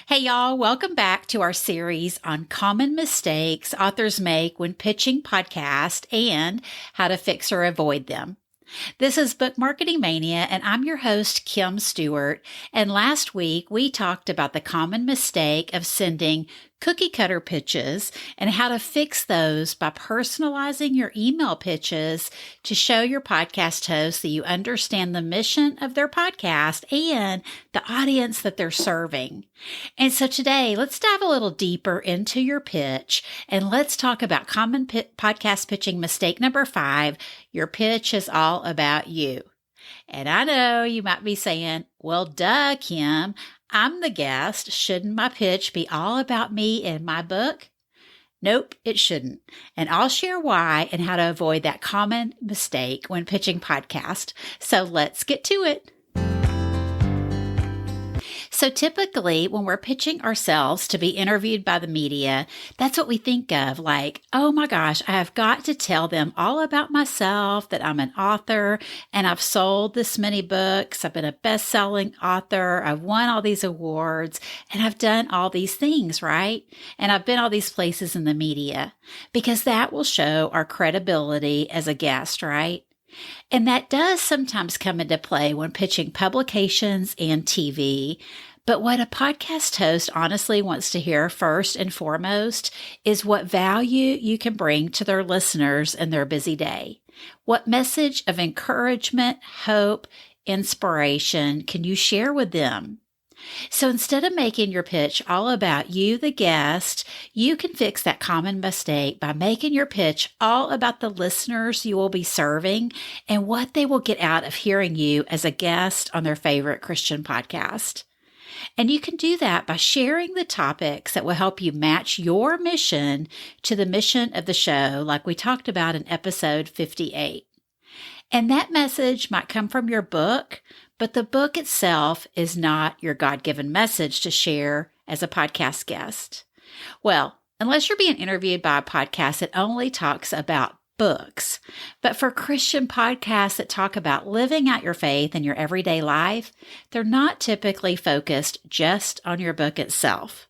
Hey, y'all, welcome back to our series on common mistakes authors make when pitching podcasts and how to fix or avoid them. This is Book Marketing Mania, and I'm your host, Kim Stewart. And last week, we talked about the common mistake of sending cookie cutter pitches and how to fix those by personalizing your email pitches to show your podcast hosts that you understand the mission of their podcast and the audience that they're serving. And so today, let's dive a little deeper into your pitch and let's talk about common podcast pitching mistake number 5. Your pitch is all about you. And I know you might be saying, well, duh, Kim, I'm the guest. Shouldn't my pitch be all about me and my book? Nope, it shouldn't. And I'll share why and how to avoid that common mistake when pitching podcasts. So let's get to it. So typically, when we're pitching ourselves to be interviewed by the media, that's what we think of, like, oh my gosh, I have got to tell them all about myself, that I'm an author, and I've sold this many books, I've been a best-selling author, I've won all these awards, and I've done all these things, right? And I've been all these places in the media, because that will show our credibility as a guest, right? And that does sometimes come into play when pitching publications and TV. But what a podcast host honestly wants to hear first and foremost is what value you can bring to their listeners in their busy day. What message of encouragement, hope, inspiration can you share with them? So instead of making your pitch all about you, the guest, you can fix that common mistake by making your pitch all about the listeners you will be serving and what they will get out of hearing you as a guest on their favorite Christian podcast. And you can do that by sharing the topics that will help you match your mission to the mission of the show, like we talked about in episode 58. And that message might come from your book, but the book itself is not your God-given message to share as a podcast guest. Well, unless you're being interviewed by a podcast that only talks about books, but for Christian podcasts that talk about living out your faith in your everyday life, they're not typically focused just on your book itself.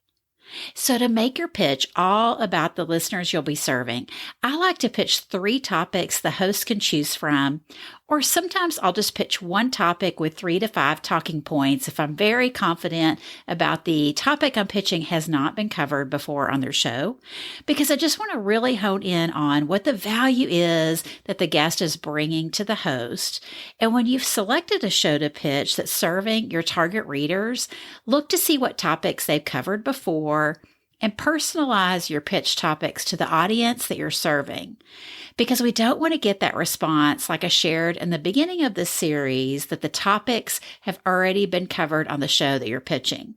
So to make your pitch all about the listeners you'll be serving, I like to pitch 3 topics the host can choose from, or sometimes I'll just pitch one topic with 3 to 5 talking points if I'm very confident about the topic I'm pitching has not been covered before on their show, because I just want to really hone in on what the value is that the guest is bringing to the host. And when you've selected a show to pitch that's serving your target readers, look to see what topics they've covered before and personalize your pitch topics to the audience that you're serving. Because we don't want to get that response, like I shared in the beginning of this series, that the topics have already been covered on the show that you're pitching.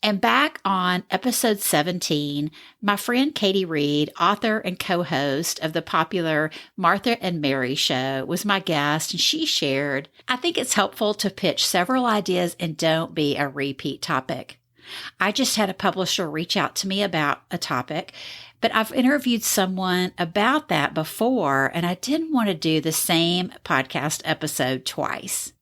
And back on episode 17, my friend Katie Reed, author and co-host of the popular Martha and Mary show, was my guest, and she shared, I think it's helpful to pitch several ideas and don't be a repeat topic. I just had a publisher reach out to me about a topic, but I've interviewed someone about that before, and I didn't want to do the same podcast episode twice.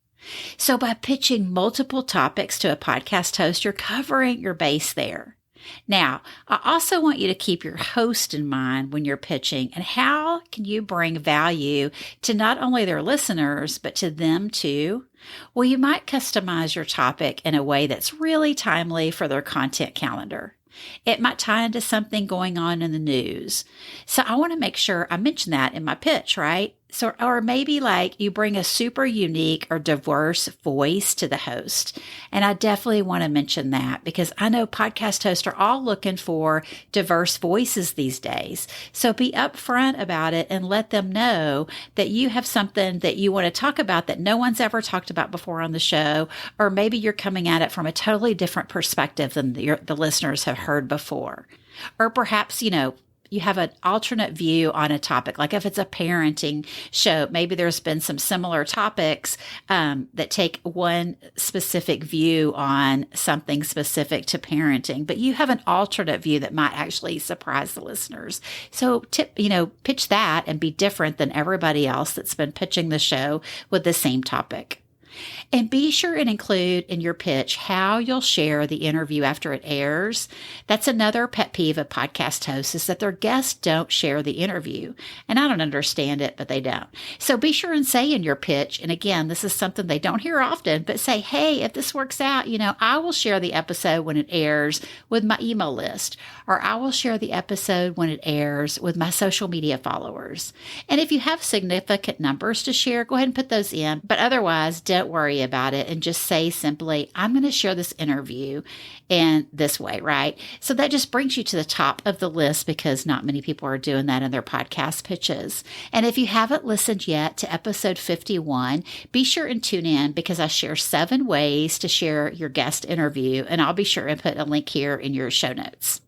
So by pitching multiple topics to a podcast host, you're covering your base there. Now, I also want you to keep your host in mind when you're pitching, and how can you bring value to not only their listeners, but to them too? Well, you might customize your topic in a way that's really timely for their content calendar. It might tie into something going on in the news. So I want to make sure I mention that in my pitch, right? So, or maybe like you bring a super unique or diverse voice to the host. And I definitely want to mention that because I know podcast hosts are all looking for diverse voices these days. So be upfront about it and let them know that you have something that you want to talk about that no one's ever talked about before on the show, or maybe you're coming at it from a totally different perspective than the listeners have heard before. Or perhaps, you have an alternate view on a topic. Like if it's a parenting show, maybe there's been some similar topics that take one specific view on something specific to parenting, but you have an alternate view that might actually surprise the listeners. So pitch that and be different than everybody else that's been pitching the show with the same topic. And be sure and include in your pitch how you'll share the interview after it airs. That's another pet peeve of podcast hosts, is that their guests don't share the interview. And I don't understand it, but they don't. So be sure and say in your pitch, and again, this is something they don't hear often, but say, hey, if this works out, I will share the episode when it airs with my email list, or I will share the episode when it airs with my social media followers. And if you have significant numbers to share, go ahead and put those in. But otherwise, don't worry about it and just say simply, I'm going to share this interview in this way, right? So that just brings you to the top of the list, because not many people are doing that in their podcast pitches. And if you haven't listened yet to episode 51, be sure and tune in, because I share 7 ways to share your guest interview, and I'll be sure and put a link here in your show notes.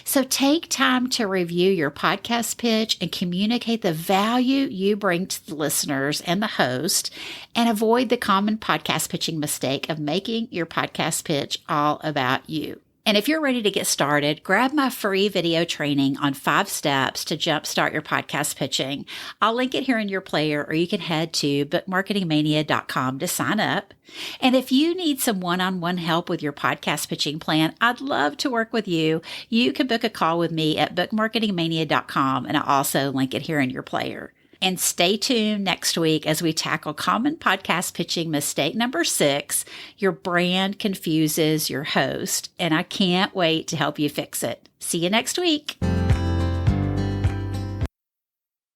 So take time to review your podcast pitch and communicate the value you bring to the listeners and the host, and avoid the common podcast pitching mistake of making your podcast pitch all about you. And if you're ready to get started, grab my free video training on 5 steps to jumpstart your podcast pitching. I'll link it here in your player, or you can head to bookmarketingmania.com to sign up. And if you need some one-on-one help with your podcast pitching plan, I'd love to work with you. You can book a call with me at bookmarketingmania.com, and I'll also link it here in your player. And stay tuned next week as we tackle common podcast pitching mistake number 6. Your brand confuses your host, and I can't wait to help you fix it. See you next week.